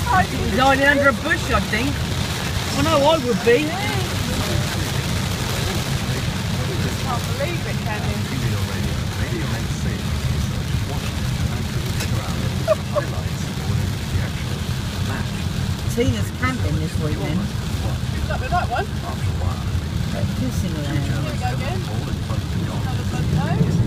He's hiding under a bush, I think. I know I would be. Can't believe it, can you? Tina's camping this weekend. Start with that one. Kissing land. Here we go again. Another bloody nose.